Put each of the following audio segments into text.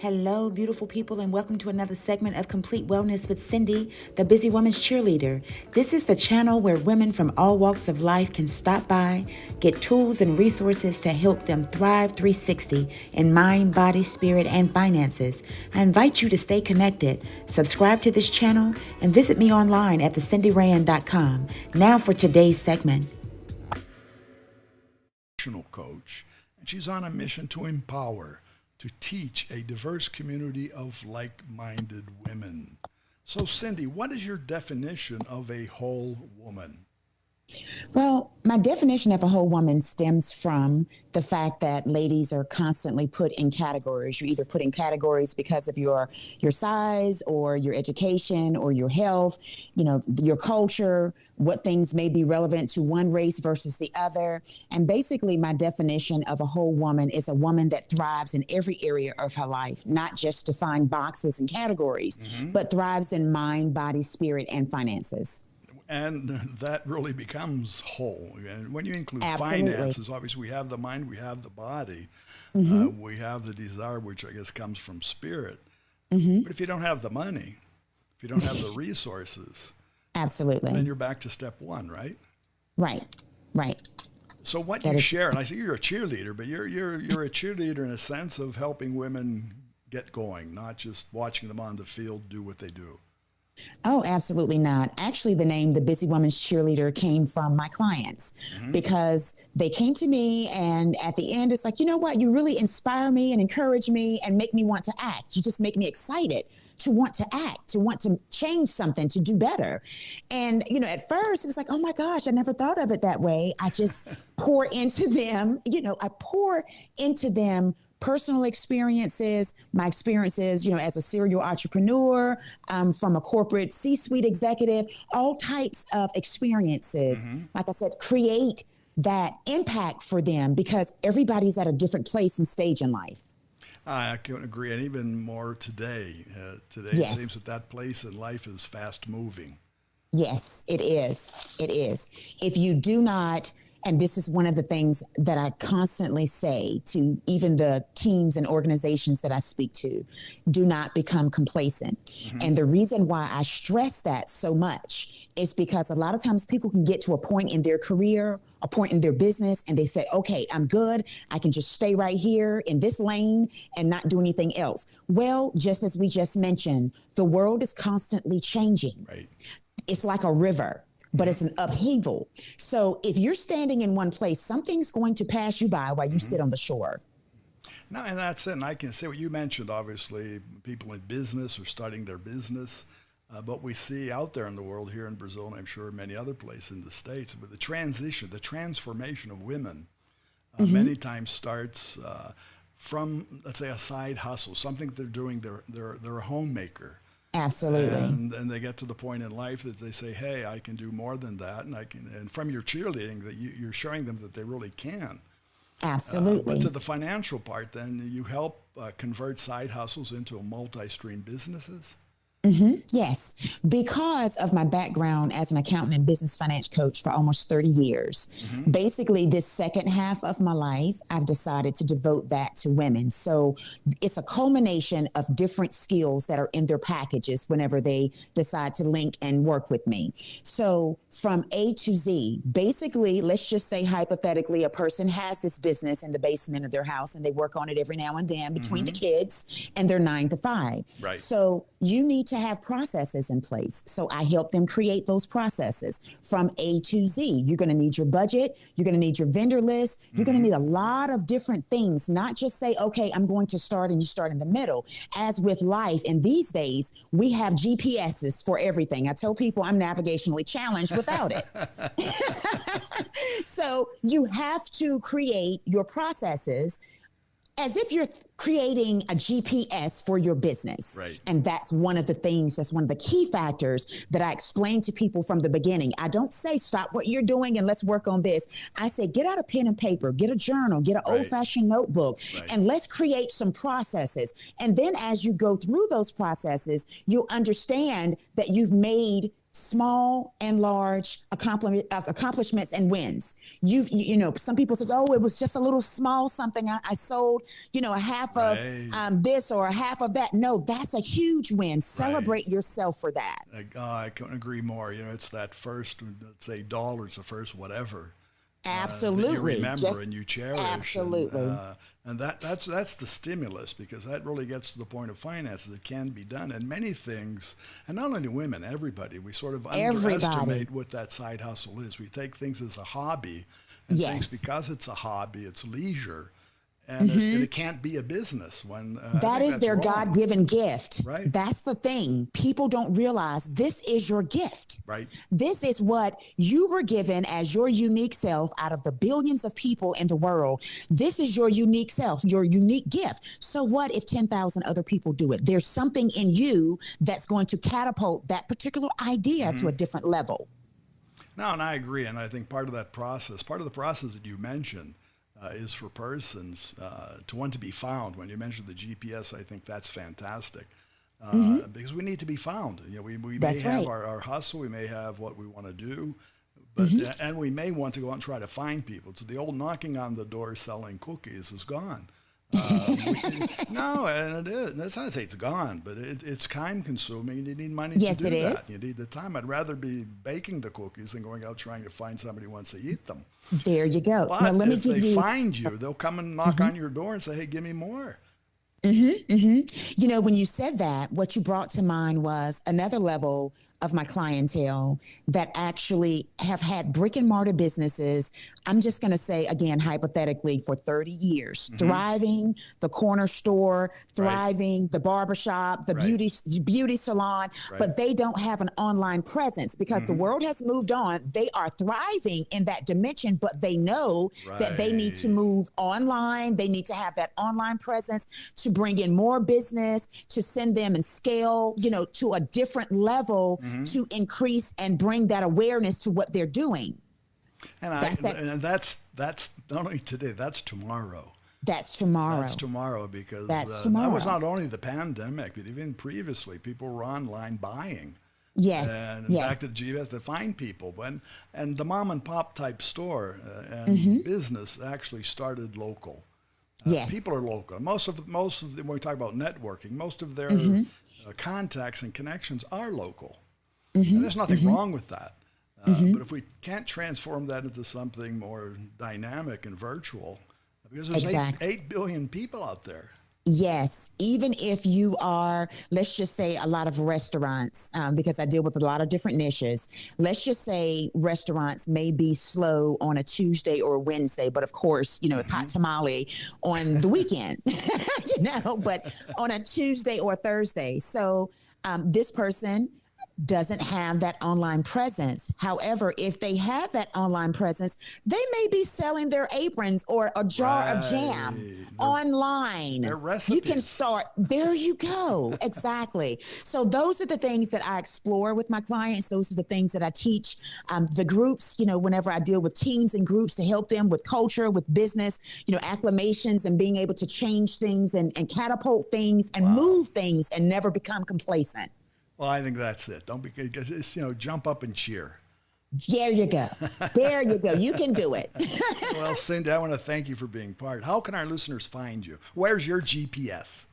Hello, beautiful people, and welcome to another segment of Complete Wellness with Cindy, the Busy Woman's Cheerleader. This is the channel where women from all walks of life can stop by, get tools and resources to help them thrive 360 in mind, body, spirit, and finances. I invite you to stay connected, subscribe to this channel, and visit me online at thecindyrand.com. Now for today's segment. Coach, and she's on a mission to empower, to teach a diverse community of like-minded women. So, Cindy, what is your definition of a whole woman? Well, my definition of a whole woman stems from the fact that ladies are constantly put in categories. You're either put in categories because of your size or your education or your health, your culture, what things may be relevant to one race versus the other. And basically, my definition of a whole woman is a woman that thrives in every area of her life, not just defined boxes and categories, but thrives in mind, body, spirit, and finances. And that really becomes whole. And when you include Absolutely. finances, obviously we have the mind, we have the body, we have the desire, which I guess comes from spirit. But if you don't have the money, if you don't have the resources, Absolutely. then you're back to step one, right? Right. So what you share, and I see you're a cheerleader, but you're a cheerleader in a sense of helping women get going, not just watching them on the field do what they do. Oh, absolutely not. Actually, the name The Busy Woman's Cheerleader came from my clients because they came to me, and at the end, it's like, you know what? You really inspire me and encourage me and make me want to act. You just make me excited to want to act, to want to change something, to do better. And, at first it was like, oh my gosh, I never thought of it that way. I just pour into them, I pour into them personal experiences, my experiences, as a serial entrepreneur, from a corporate C-suite executive, all types of experiences. Like I said, create that impact for them because everybody's at a different place and stage in life. I can agree, and even more today. Yes. It seems that place in life is fast moving. Yes, it is. It is. If you do not, and this is one of the things that I constantly say to even the teams and organizations that I speak to, do not become complacent. And the reason why I stress that so much is because a lot of times people can get to a point in their career, a point in their business, and they say, okay, I'm good. I can just stay right here in this lane and not do anything else. Well, just as we just mentioned, the world is constantly changing. Right. It's like a river, but it's an upheaval. So if you're standing in one place, something's going to pass you by while you sit on the shore. No, and that's it. And I can say what you mentioned, obviously, people in business or starting their business. But we see out there in the world, here in Brazil, and I'm sure many other places in the States, with the transformation of women many times starts from, let's say, a side hustle, something they're doing, they're a homemaker. Absolutely. And they get to the point in life that they say, hey, I can do more than that. And from your cheerleading, that you're showing them that they really can. Absolutely. But to the financial part, then you help convert side hustles into multi-stream businesses. Yes, because of my background as an accountant and business finance coach for almost 30 years. Basically, this second half of my life, I've decided to devote that to women. So it's a culmination of different skills that are in their packages whenever they decide to link and work with me. So from A to Z, basically, let's just say hypothetically, a person has this business in the basement of their house and they work on it every now and then between the kids and their 9 to 5. Right. So you need to have processes in place. So I help them create those processes from A to Z. You're going to need your budget. You're going to need your vendor list. You're going to need a lot of different things, not just say, okay, I'm going to start and you start in the middle. As with life, and these days, we have GPSs for everything. I tell people I'm navigationally challenged without it. So you have to create your processes as if you're creating a GPS for your business. Right. And that's one of the things, that's one of the key factors that I explain to people from the beginning. I don't say, stop what you're doing and let's work on this. I say, get out a pen and paper, get a journal, get an old-fashioned notebook, and let's create some processes. And then as you go through those processes, you'll understand that you've made small and large accomplishments and wins. Some people says, oh, it was just a little small something. I sold, a half of Right. this or a half of that. No, that's a huge win. Celebrate yourself for that. I couldn't agree more. It's that first, let's say, dollars, the first whatever. That you Absolutely. remember and you cherish, Absolutely. and that's the stimulus, because that really gets to the point of finances. It can be done, and many things, and not only women, everybody. We sort of underestimate what that side hustle is. We take things as a hobby, and things because it's a hobby, it's leisure, and it can't be a business. When that is their God-given gift. Right. That's the thing. People don't realize this is your gift. Right. This is what you were given as your unique self out of the billions of people in the world. This is your unique self, your unique gift. So what if 10,000 other people do it? There's something in you that's going to catapult that particular idea to a different level. No, and I agree. And I think part of the process that you mentioned, is for persons to want to be found. When you mentioned the GPS, I think that's fantastic, because we need to be found. We may have our hustle, we may have what we want to do, but and we may want to go out and try to find people. So the old knocking on the door selling cookies is gone. No, and it is. That's not to say it's gone, but it's time consuming, and you need money to do that. Yes, it is. You need the time. I'd rather be baking the cookies than going out trying to find somebody who wants to eat them. There you go. But now, let me if give they you. find you, they'll come and knock on your door and say, hey, give me more. When you said that, what you brought to mind was another level of my clientele that actually have had brick and mortar businesses. I'm just going to say, again, hypothetically, for 30 years, thriving, the corner store, thriving, the barbershop, the beauty salon, but they don't have an online presence because the world has moved on. They are thriving in that dimension, but they know that they need to move online. They need to have that online presence to bring in more business, to send them and scale, to a different level, to increase and bring that awareness to what they're doing. And that's not only today, that's tomorrow. That's tomorrow. That's tomorrow, because that's tomorrow. That was not only the pandemic, but even previously, people were online buying. Yes. And back to the GPS to find people. And the mom and pop type store and business actually started local. Yes. People are local. Most of them, when we talk about networking, most of their contacts and connections are local. And there's nothing wrong with that. But if we can't transform that into something more dynamic and virtual, because there's 8 billion people out there. Yes, even if you are, let's just say a lot of restaurants, because I deal with a lot of different niches. Let's just say restaurants may be slow on a Tuesday or a Wednesday, but of course, it's hot tamale on the weekend, but on a Tuesday or Thursday. So this person doesn't have that online presence. However, if they have that online presence, they may be selling their aprons or a jar of jam online. Their recipes. You can start. There you go. Exactly. So those are the things that I explore with my clients. Those are the things that I teach the groups, whenever I deal with teams and groups to help them with culture, with business, acclamations and being able to change things and catapult things and move things and never become complacent. Well, I think that's it. Don't be, because it's, jump up and cheer. There you go. There you go. You can do it. Well, Cindy, I want to thank you for being part. How can our listeners find you? Where's your GPS?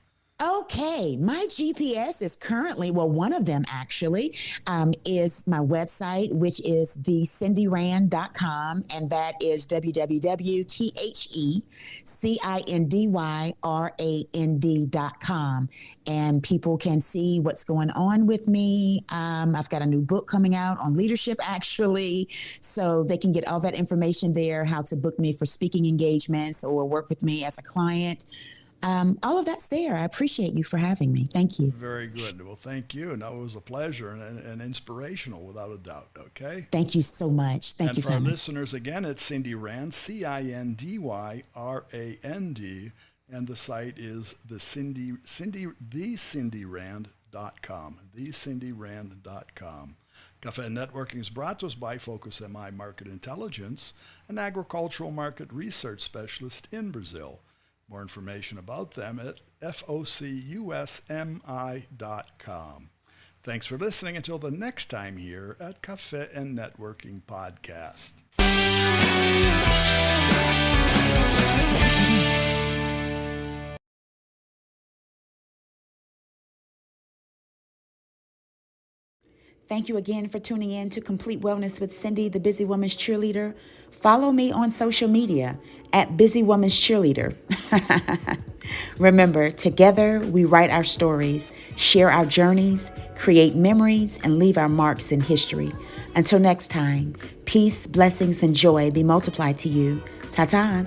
Okay, my GPS is currently, one of them actually, is my website, which is thecindyrand.com, and that is www.thecindyrand.com. And people can see what's going on with me. I've got a new book coming out on leadership, actually, so they can get all that information there, how to book me for speaking engagements or work with me as a client. All of that's there. I appreciate you for having me. Thank you. Very good. Well, thank you. And that was a pleasure and inspirational, without a doubt. Okay. Thank you so much. Thank you, Thomas. And for our listeners, again, it's Cindy Rand, CINDYRAND, and the site is thecindyrand.com, thecindyrand.com. Cafe Networking is brought to us by Focus MI Market Intelligence, an agricultural market research specialist in Brazil. More information about them at FOCUSMI.com. Thanks for listening until the next time here at Cafe and Networking Podcast. Thank you again for tuning in to Complete Wellness with Cindy, the Busy Woman's Cheerleader. Follow me on social media at Busy Woman's Cheerleader. Remember, together we write our stories, share our journeys, create memories, and leave our marks in history. Until next time, peace, blessings, and joy be multiplied to you. Ta-ta.